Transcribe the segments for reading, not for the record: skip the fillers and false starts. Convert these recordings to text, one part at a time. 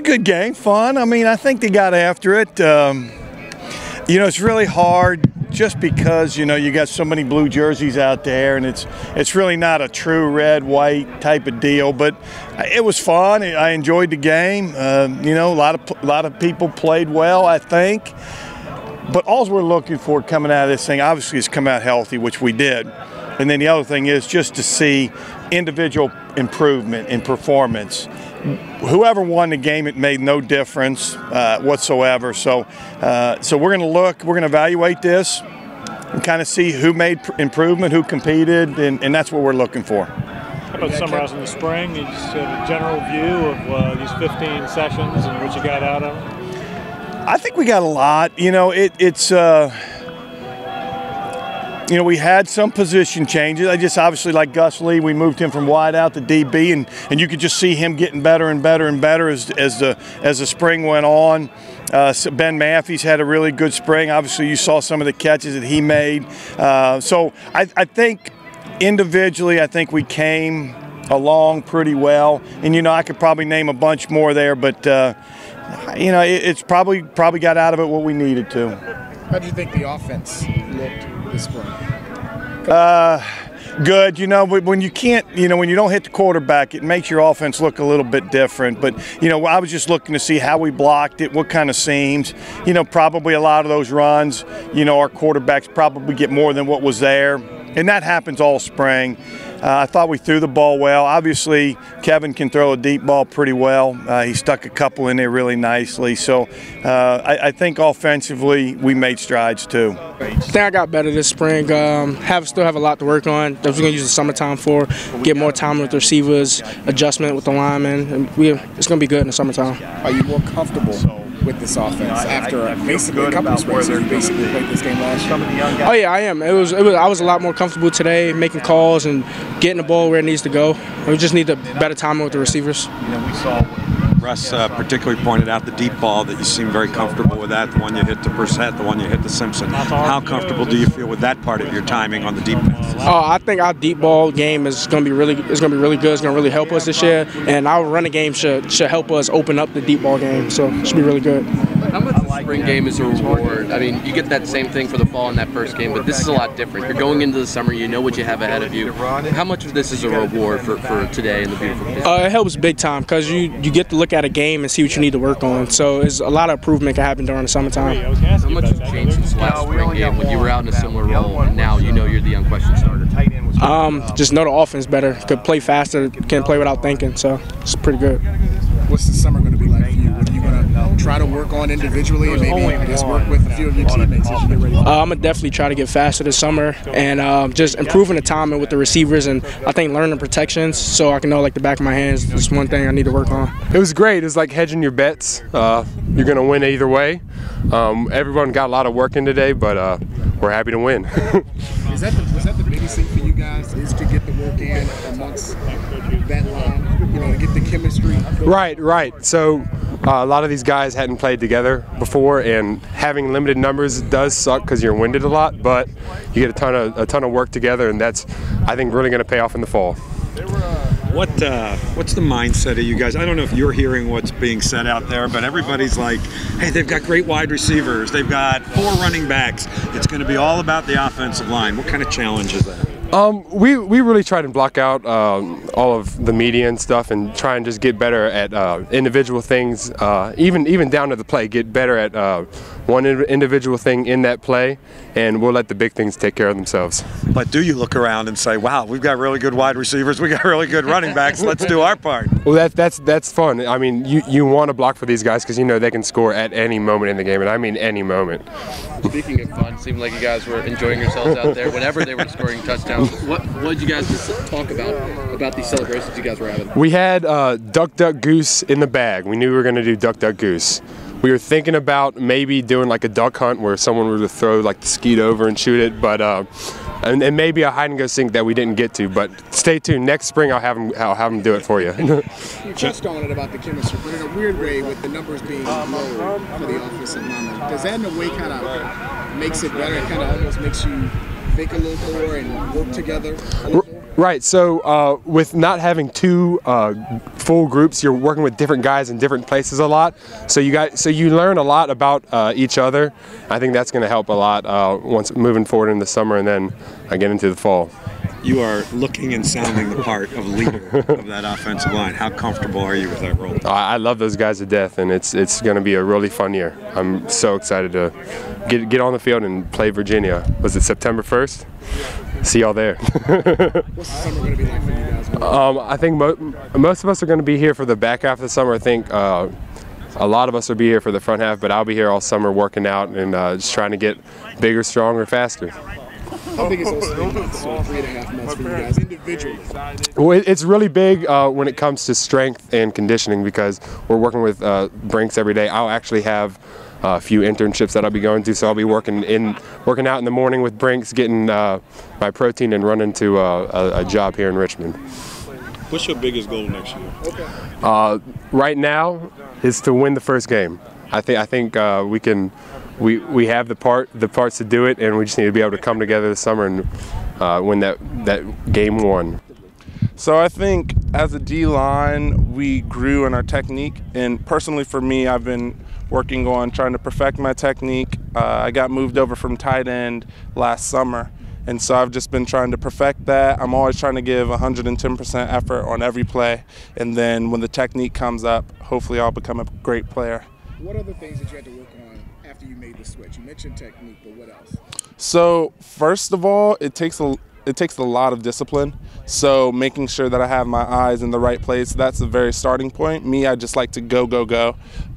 a good game, fun. I mean, I think they got after it. You know, it's really hard just because, you know, you got so many blue jerseys out there, and it's really not a true red, white type of deal. But it was fun. I enjoyed the game. You know, a lot of people played well, I think. But all we're looking for coming out of this thing, obviously, is come out healthy, which we did. And then the other thing is just to see individual improvement in performance. Whoever won the game, it made no difference whatsoever. So we're going to look, we're going to evaluate this and kind of see who made improvement, who competed, and that's what we're looking for. How about summarizing the spring? You just had a general view of these 15 sessions and what you got out of them? I think we got a lot. You know, you know, we had some position changes. I just obviously, like Gus Lee, we moved him from wide out to DB, and you could just see him getting better and better and better as the spring went on. Ben Maffey's had a really good spring. Obviously, you saw some of the catches that he made. So I think individually, I think we came along pretty well. And you know, I could probably name a bunch more there, but you know, it's probably got out of it what we needed to. How do you think the offense looked this spring? Good. You know, when you can't, you know, when you don't hit the quarterback, it makes your offense look a little bit different. But, you know, I was just looking to see how we blocked it, what kind of seams. You know, probably a lot of those runs, you know, our quarterbacks probably get more than what was there. And that happens all spring. I thought we threw the ball well. Obviously, Kevin can throw a deep ball pretty well. He stuck a couple in there really nicely. So I think offensively we made strides too. I think I got better this spring. Still have a lot to work on. That we're going to use the summertime for. Get more time with the receivers, adjustment with the linemen, and it's going to be good in the summertime. Are you more comfortable with this offense after basically a couple of springs? You basically played this game last year. Oh yeah, I am. I was a lot more comfortable today, making calls and getting the ball where it needs to go. We just need a better timing with the receivers. You know, we saw Russ particularly pointed out the deep ball, that you seem very comfortable with that. The one you hit to Brissett, the one you hit to Simpson. How comfortable do you feel with that part of your timing on the deep ball? Oh, I think our deep ball game is going to be really good. It's going to really help us this year, and our running game should help us open up the deep ball game. So it should be really good. How much of the spring game is a reward? I mean, you get that same thing for the fall in that first game, but this is a lot different. You're going into the summer, you know what you have ahead of you. How much of this is a reward for today and the beautiful game? It helps big time because you get to look at a game and see what you need to work on. So it's a lot of improvement can happen during the summertime. How much has changed since the last spring game when you were out in a similar role, and now you know you're the unquestioned starter? Just know the offense better. Could play faster, can play without thinking, so it's pretty good. What's the summer going to be like for you? What are you going to try to work on individually and maybe just work with a few of your teammates as you get ready? I'm going to definitely try to get faster this summer and just improving the timing with the receivers, and I think learning protections so I can know like the back of my hands is one thing I need to work on. It was great. It's like hedging your bets. You're going to win either way. Everyone got a lot of work in today, but we're happy to win. Was that the biggest thing for you guys, is to get the work in amongst that line, you know, to get the chemistry? Right. So a lot of these guys hadn't played together before, and having limited numbers does suck because you're winded a lot, but you get a ton of work together, and that's, I think, really going to pay off in the fall. What's the mindset of you guys? I don't know if you're hearing what's being said out there, but everybody's like, hey, they've got great wide receivers. They've got 4 running backs. It's going to be all about the offensive line. What kind of challenge is that? We really try to block out all of the media and stuff, and try and just get better at individual things, even down to the play. Get better at one individual thing in that play, and we'll let the big things take care of themselves. But do you look around and say, wow, we've got really good wide receivers, we got really good running backs, let's do our part? Well, that's fun. I mean, you want to block for these guys because you know they can score at any moment in the game, and I mean any moment. Speaking of fun, seemed like you guys were enjoying yourselves out there whenever they were scoring touchdowns. What did you guys talk about these celebrations you guys were having? We had duck, duck, goose in the bag. We knew we were going to do duck, duck, goose. We were thinking about maybe doing like a duck hunt where someone were to throw like the skeet over and shoot it, but and maybe a hide and go seek that we didn't get to. But stay tuned. Next spring I'll have them do it for you. You touched on it about the chemistry, but in a weird way, with the numbers being low for the offensive linemen, does that in a way kind of makes it better? It kind of almost makes you think a little more and work together a little more? Right. So with not having two full groups, you're working with different guys in different places a lot. So you learn a lot about each other. I think that's going to help a lot once moving forward in the summer and then get into the fall. You are looking and sounding the part of leader of that offensive line. How comfortable are you with that role? I love those guys to death, and it's going to be a really fun year. I'm so excited to get on the field and play Virginia. Was it September 1st? See y'all there. What's the summer going to be like for you guys? I think most of us are going to be here for the back half of the summer. I think a lot of us will be here for the front half, but I'll be here all summer working out and just trying to get bigger, stronger, faster. How big is those 3 months or 3.5 months for you guys individually? Well, it's really big when it comes to strength and conditioning because we're working with Brinks every day. I'll actually have a few internships that I'll be going to, so I'll be working out in the morning with Brinks, getting my protein and running to a job here in Richmond. What's your biggest goal next year? Right now is to win the first game. I think we can. We have the parts to do it, and we just need to be able to come together this summer and win that game one. So I think as a D-line, we grew in our technique, and personally for me, I've been working on trying to perfect my technique. I got moved over from tight end last summer, and so I've just been trying to perfect that. I'm always trying to give 110% effort on every play, and then when the technique comes up, hopefully I'll become a great player. What are the things that you had to work on after you made the switch? You mentioned technique, but what else? So first of all, it takes a lot of discipline. So making sure that I have my eyes in the right place, that's the very starting point. Me, I just like to go.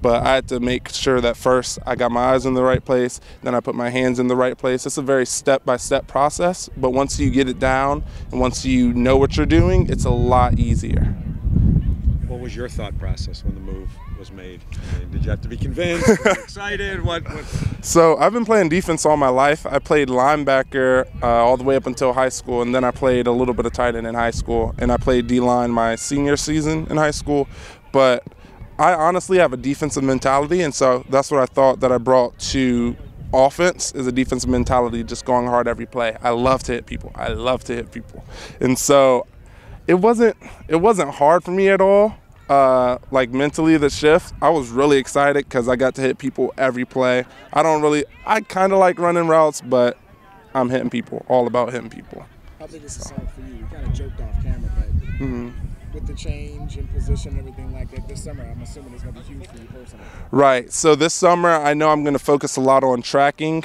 But I had to make sure that first I got my eyes in the right place, then I put my hands in the right place. It's a very step-by-step process, but once you get it down and once you know what you're doing, it's a lot easier. What was your thought process when the move was made? I mean, did you have to be convinced? Were you excited? What? So I've been playing defense all my life. I played linebacker all the way up until high school, and then I played a little bit of tight end in high school, and I played D-line my senior season in high school. But I honestly have a defensive mentality, and so that's what I thought that I brought to offense is a defensive mentality, just going hard every play. I love to hit people. And so it wasn't hard for me at all. Like mentally, the shift, I was really excited because I got to hit people every play. I kind of like running routes, but I'm hitting people, all about hitting people. How big is the summer for you? You kind of joked off camera, but with the change in position and everything like that, this summer, I'm assuming it's going to be huge for you personally. Right. So this summer, I know I'm going to focus a lot on tracking,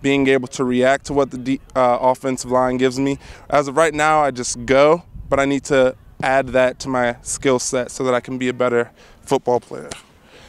being able to react to what the offensive line gives me. As of right now, I just go, but I need to add that to my skill set so that I can be a better football player.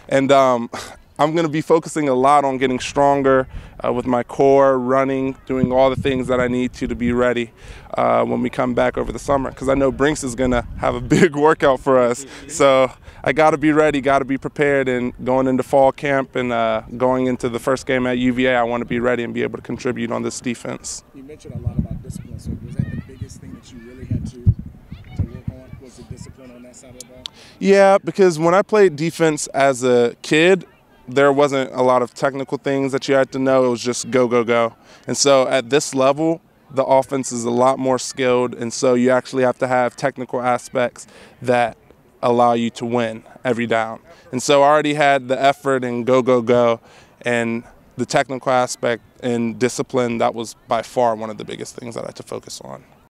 And I'm going to be focusing a lot on getting stronger with my core, running, doing all the things that I need to be ready when we come back over the summer. Because I know Brinks is going to have a big workout for us. So I got to be ready, got to be prepared, and going into fall camp and going into the first game at UVA, I want to be ready and be able to contribute on this defense. You mentioned a lot about discipline. So was that the biggest thing that you really had to work on? Was the discipline on that side of the ball? Yeah, because when I played defense as a kid, there wasn't a lot of technical things that you had to know. It was just go. And so at this level, the offense is a lot more skilled, and so you actually have to have technical aspects that allow you to win every down. And so I already had the effort and go, and the technical aspect and discipline, that was by far one of the biggest things that I had to focus on.